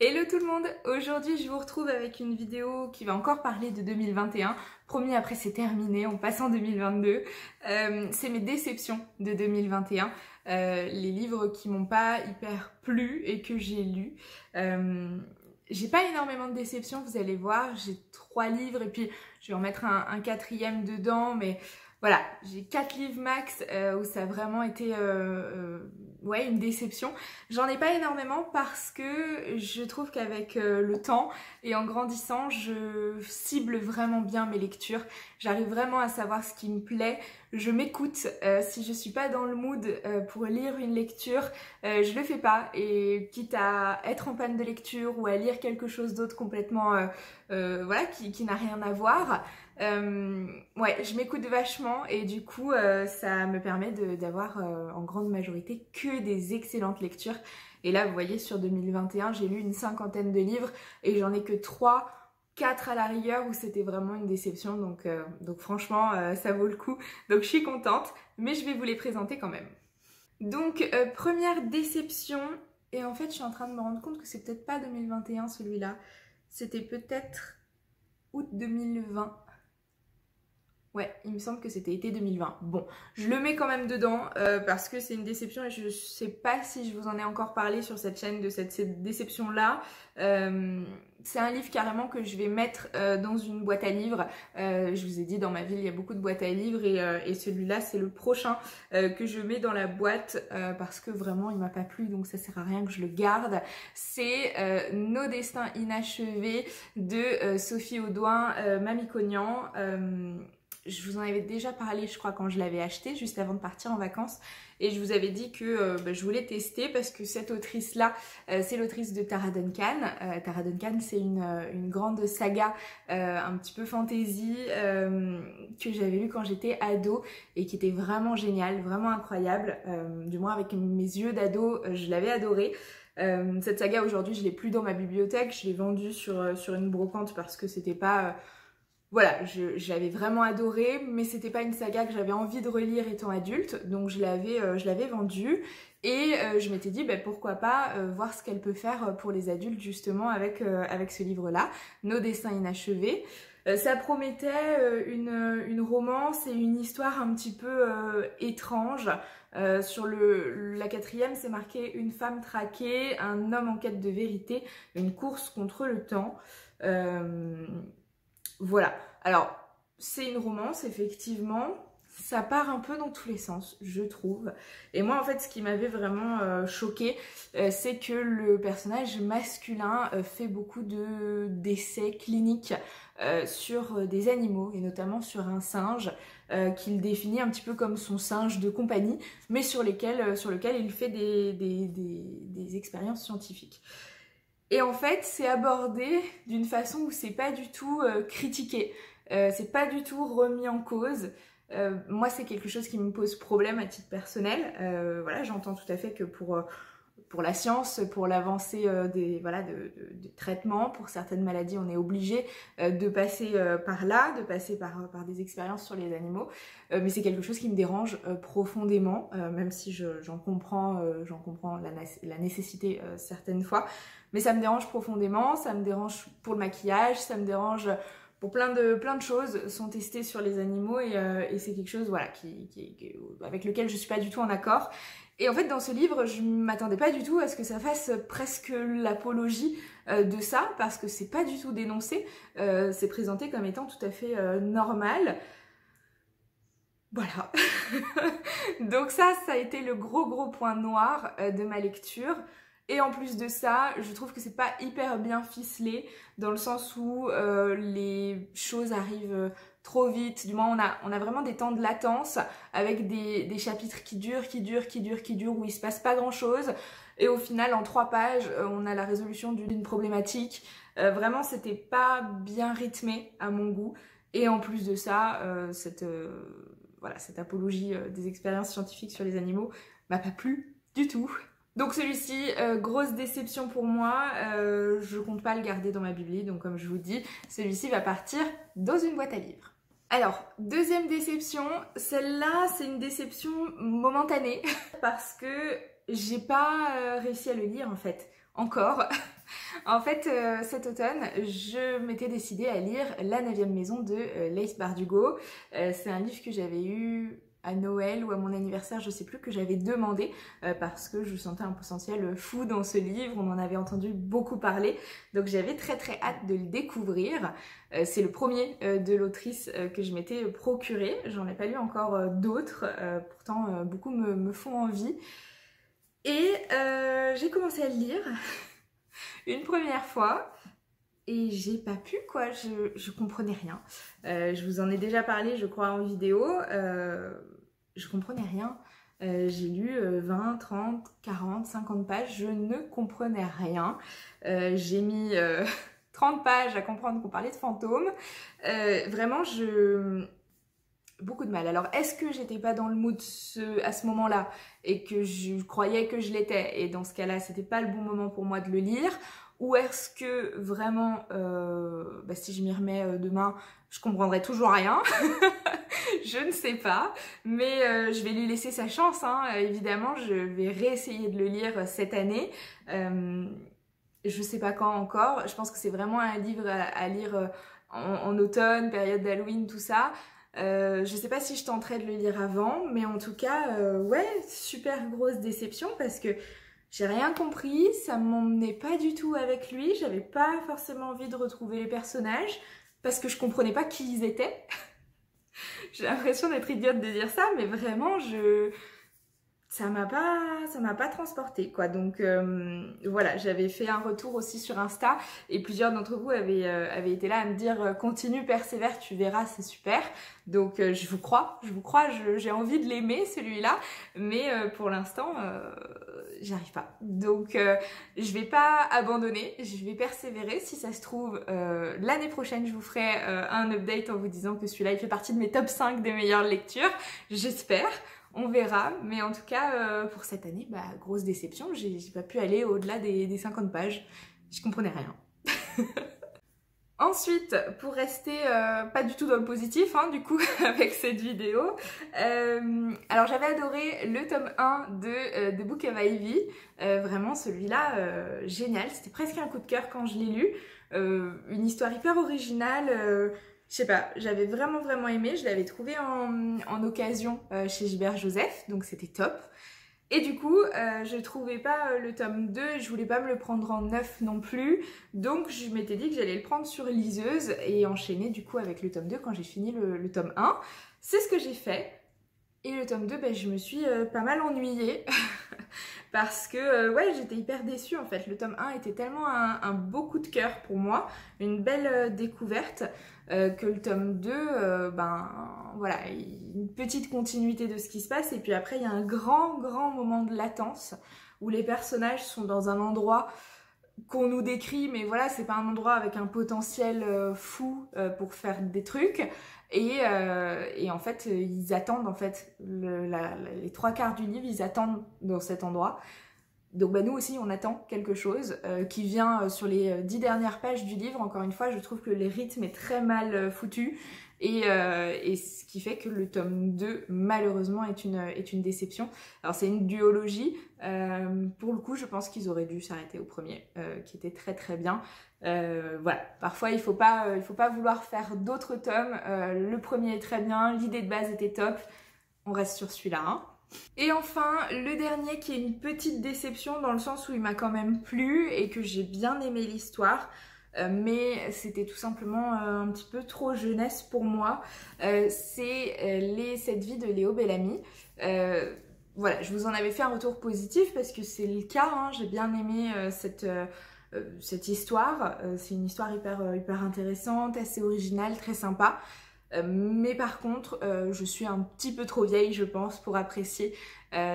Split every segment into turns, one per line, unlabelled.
Hello tout le monde, aujourd'hui je vous retrouve avec une vidéo qui va encore parler de 2021. Promis, après c'est terminé, on passe en 2022. C'est mes déceptions de 2021, les livres qui m'ont pas hyper plu et que j'ai lus. J'ai pas énormément de déceptions, vous allez voir, j'ai 3 livres et puis je vais en mettre un quatrième dedans, mais voilà, j'ai 4 livres max où ça a vraiment été ouais, une déception. J'en ai pas énormément parce que je trouve qu'avec le temps et en grandissant, je cible vraiment bien mes lectures. J'arrive vraiment à savoir ce qui me plaît. Je m'écoute. Si je suis pas dans le mood pour lire une lecture, je le fais pas. Et quitte à être en panne de lecture ou à lire quelque chose d'autre complètement voilà, qui n'a rien à voir. Ouais, je m'écoute vachement et du coup ça me permet d'avoir en grande majorité que des excellentes lectures. Et là vous voyez, sur 2021 j'ai lu une 50aine de livres et j'en ai que 3, 4 à la rigueur où c'était vraiment une déception, donc franchement ça vaut le coup, donc je suis contente, mais je vais vous les présenter quand même. Donc première déception, et en fait je suis en train de me rendre compte que c'est peut-être pas 2021 celui-là, c'était peut-être août 2020. Ouais, il me semble que c'était été 2020. Bon, je le mets quand même dedans parce que c'est une déception et je sais pas si je vous en ai encore parlé sur cette chaîne de cette déception-là. C'est un livre carrément que je vais mettre dans une boîte à livres. Je vous ai dit, dans ma ville, il y a beaucoup de boîtes à livres et celui-là, c'est le prochain que je mets dans la boîte parce que vraiment, il m'a pas plu, donc ça sert à rien que je le garde. C'est Nos destins inachevés de Sophie Audouin, Mamie Cognan. Je vous en avais déjà parlé, je crois, quand je l'avais acheté, juste avant de partir en vacances. Et je vous avais dit que je voulais tester parce que cette autrice-là, c'est l'autrice de Tara Duncan. Tara Duncan, c'est une grande saga un petit peu fantasy que j'avais lue quand j'étais ado et qui était vraiment géniale, vraiment incroyable. Du moins, avec mes yeux d'ado, je l'avais adorée. Cette saga, aujourd'hui, je l'ai plus dans ma bibliothèque. Je l'ai vendue sur une brocante parce que c'était pas... Voilà, j'avais vraiment adoré, mais c'était pas une saga que j'avais envie de relire étant adulte, donc je l'avais vendue et je m'étais dit pourquoi pas voir ce qu'elle peut faire pour les adultes justement avec ce livre-là, Nos destins inachevés. Ça promettait une romance et une histoire un petit peu étrange. Sur la 4e, c'est marqué une femme traquée, un homme en quête de vérité, une course contre le temps. Voilà, alors c'est une romance effectivement, ça part un peu dans tous les sens je trouve, et moi en fait ce qui m'avait vraiment choquée c'est que le personnage masculin fait beaucoup d'essais cliniques sur des animaux et notamment sur un singe qu'il définit un petit peu comme son singe de compagnie, mais sur lequel il fait des expériences scientifiques. Et en fait, c'est abordé d'une façon où c'est pas du tout critiqué, c'est pas du tout remis en cause. Moi, c'est quelque chose qui me pose problème à titre personnel. Voilà, j'entends tout à fait que pour la science, pour l'avancée des traitements, pour certaines maladies, on est obligé de passer par là, de passer par des expériences sur les animaux. Mais c'est quelque chose qui me dérange profondément, même si j'en comprends la nécessité certaines fois. Mais ça me dérange profondément, ça me dérange pour le maquillage, ça me dérange pour plein de choses sont testées sur les animaux et c'est quelque chose voilà, avec lequel je suis pas du tout en accord. Et en fait dans ce livre je m'attendais pas du tout à ce que ça fasse presque l'apologie de ça, parce que c'est pas du tout dénoncé, c'est présenté comme étant tout à fait normal. Voilà. Donc ça a été le gros point noir de ma lecture. Et en plus de ça, je trouve que c'est pas hyper bien ficelé, dans le sens où les choses arrivent trop vite. Du moins, on a vraiment des temps de latence avec des chapitres qui durent, où il se passe pas grand chose. Et au final, en 3 pages, on a la résolution d'une problématique. Vraiment, c'était pas bien rythmé à mon goût. Et en plus de ça, cette apologie des expériences scientifiques sur les animaux m'a pas plu du tout. Donc celui-ci, grosse déception pour moi, je compte pas le garder dans ma bibli, donc comme je vous dis, celui-ci va partir dans une boîte à livres. Alors, deuxième déception, celle-là c'est une déception momentanée, parce que j'ai pas réussi à le lire en fait. encore. En fait, cet automne, je m'étais décidée à lire La 9e maison de Leigh Bardugo. C'est un livre que j'avais eu à Noël ou à mon anniversaire, je sais plus, que j'avais demandé parce que je sentais un potentiel fou dans ce livre. On en avait entendu beaucoup parler, donc j'avais très très hâte de le découvrir. C'est le premier de l'autrice que je m'étais procuré. J'en ai pas lu encore d'autres, pourtant beaucoup me font envie. Et j'ai commencé à le lire une première fois et j'ai pas pu quoi, je comprenais rien. Je vous en ai déjà parlé je crois en vidéo, je comprenais rien. J'ai lu 20, 30, 40, 50 pages, je ne comprenais rien. J'ai mis 30 pages à comprendre qu'on parlait de fantômes. Vraiment beaucoup de mal. Alors, est-ce que j'étais pas dans le mood à ce moment-là et que je croyais que je l'étais et dans ce cas-là, c'était pas le bon moment pour moi de le lire? Ou est-ce que vraiment, si je m'y remets demain, je comprendrai toujours rien? Je ne sais pas, mais je vais lui laisser sa chance, hein. Évidemment, je vais réessayer de le lire cette année. Je sais pas quand encore. Je pense que c'est vraiment un livre à lire en automne, période d'Halloween, tout ça. Je sais pas si je tenterai de le lire avant, mais en tout cas, ouais, super grosse déception parce que j'ai rien compris, ça m'emmenait pas du tout avec lui, j'avais pas forcément envie de retrouver les personnages parce que je comprenais pas qui ils étaient. J'ai l'impression d'être idiote de dire ça, mais vraiment, ça m'a pas transportée quoi. Donc voilà, j'avais fait un retour aussi sur Insta et plusieurs d'entre vous avaient été là à me dire continue, persévère, tu verras, c'est super. Donc je vous crois, j'ai envie de l'aimer celui-là, mais pour l'instant j'y arrive pas. Donc je vais pas abandonner, je vais persévérer. Si ça se trouve l'année prochaine je vous ferai un update en vous disant que celui-là il fait partie de mes top 5 des meilleures lectures, j'espère. On verra, mais en tout cas, pour cette année, grosse déception, j'ai pas pu aller au-delà des 50 pages. Je comprenais rien. Ensuite, pour rester pas du tout dans le positif, hein, du coup, avec cette vidéo, alors j'avais adoré le tome 1 de The Book of Ivy. Vraiment, celui-là, génial. C'était presque un coup de cœur quand je l'ai lu. Une histoire hyper originale. Je sais pas, j'avais vraiment aimé, je l'avais trouvé en occasion chez Gilbert Joseph, donc c'était top. Et du coup, je trouvais pas le tome 2, je voulais pas me le prendre en neuf non plus, donc je m'étais dit que j'allais le prendre sur liseuse et enchaîner du coup avec le tome 2 quand j'ai fini le tome 1. C'est ce que j'ai fait. Et le tome 2, je me suis pas mal ennuyée parce que ouais, j'étais hyper déçue en fait. Le tome 1 était tellement un beau coup de cœur pour moi, une belle découverte, que le tome 2, voilà, une petite continuité de ce qui se passe et puis après il y a un grand moment de latence où les personnages sont dans un endroit qu'on nous décrit, mais voilà, c'est pas un endroit avec un potentiel fou pour faire des trucs. Et en fait, ils attendent, en fait, les 3/4 du livre, ils attendent dans cet endroit. Donc nous aussi, on attend quelque chose qui vient sur les 10 dernières pages du livre. Encore une fois, je trouve que le rythme est très mal foutu. Et ce qui fait que le tome 2, malheureusement, est une déception. Alors c'est une duologie. Pour le coup, je pense qu'ils auraient dû s'arrêter au premier, qui était très bien. Voilà, parfois il faut pas vouloir faire d'autres tomes. Le premier est très bien, l'idée de base était top. On reste sur celui-là, hein. Et enfin, le dernier qui est une petite déception dans le sens où il m'a quand même plu et que j'ai bien aimé l'histoire. Mais c'était tout simplement un petit peu trop jeunesse pour moi. C'est Cette vie de Léo Bellamy. Voilà, je vous en avais fait un retour positif parce que c'est le cas, hein. J'ai bien aimé cette histoire. C'est une histoire hyper intéressante, assez originale, très sympa. Mais par contre, je suis un petit peu trop vieille, je pense, pour apprécier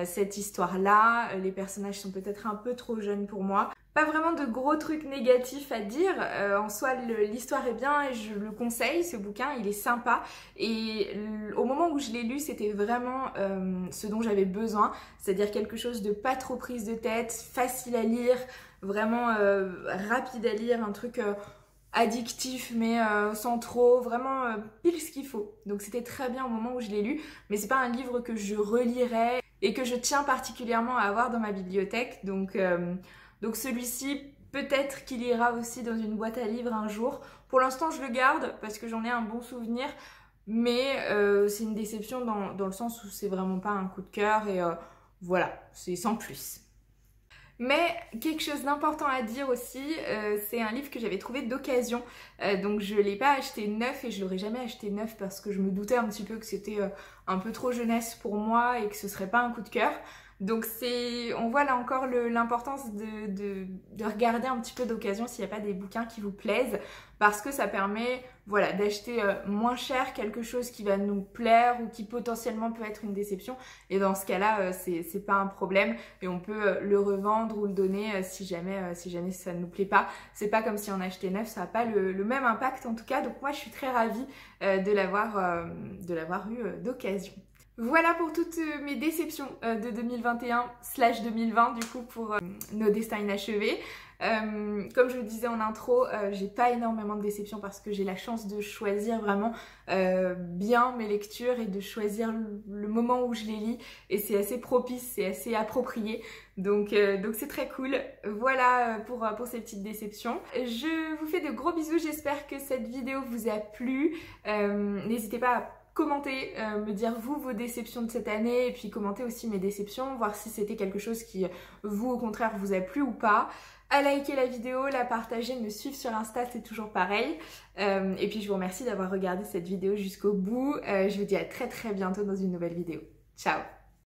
cette histoire-là. Les personnages sont peut-être un peu trop jeunes pour moi. Pas vraiment de gros trucs négatifs à dire. En soi, l'histoire est bien et je le conseille, ce bouquin, il est sympa. Et au moment où je l'ai lu, c'était vraiment ce dont j'avais besoin. C'est-à-dire quelque chose de pas trop prise de tête, facile à lire, vraiment rapide à lire, un truc addictif mais sans trop, vraiment pile ce qu'il faut. Donc c'était très bien au moment où je l'ai lu, mais c'est pas un livre que je relirais et que je tiens particulièrement à avoir dans ma bibliothèque. Donc Donc celui-ci, peut-être qu'il ira aussi dans une boîte à livres un jour. Pour l'instant, je le garde parce que j'en ai un bon souvenir. Mais c'est une déception dans le sens où c'est vraiment pas un coup de cœur et voilà, c'est sans plus. Mais quelque chose d'important à dire aussi, c'est un livre que j'avais trouvé d'occasion. Donc je l'ai pas acheté neuf et je l'aurais jamais acheté neuf parce que je me doutais un petit peu que c'était un peu trop jeunesse pour moi et que ce serait pas un coup de cœur. Donc on voit là encore l'importance de regarder un petit peu d'occasion s'il n'y a pas des bouquins qui vous plaisent, parce que ça permet voilà, d'acheter moins cher quelque chose qui va nous plaire ou qui potentiellement peut être une déception. Et dans ce cas-là, c'est pas un problème et on peut le revendre ou le donner si jamais ça ne nous plaît pas. C'est pas comme si on achetait neuf, ça n'a pas le même impact en tout cas. Donc moi je suis très ravie de l'avoir eu d'occasion. Voilà pour toutes mes déceptions de 2021/2020 du coup pour Nos destins inachevés. Comme je le disais en intro, j'ai pas énormément de déceptions parce que j'ai la chance de choisir vraiment bien mes lectures et de choisir le moment où je les lis et c'est assez propice, c'est assez approprié. Donc c'est très cool. Voilà pour ces petites déceptions. Je vous fais de gros bisous, j'espère que cette vidéo vous a plu. N'hésitez pas à commenter, me dire vous vos déceptions de cette année et puis commenter aussi mes déceptions, voir si c'était quelque chose qui vous au contraire vous a plu ou pas. À liker la vidéo, la partager, me suivre sur Insta, c'est toujours pareil. Et puis je vous remercie d'avoir regardé cette vidéo jusqu'au bout. Je vous dis à très bientôt dans une nouvelle vidéo. Ciao!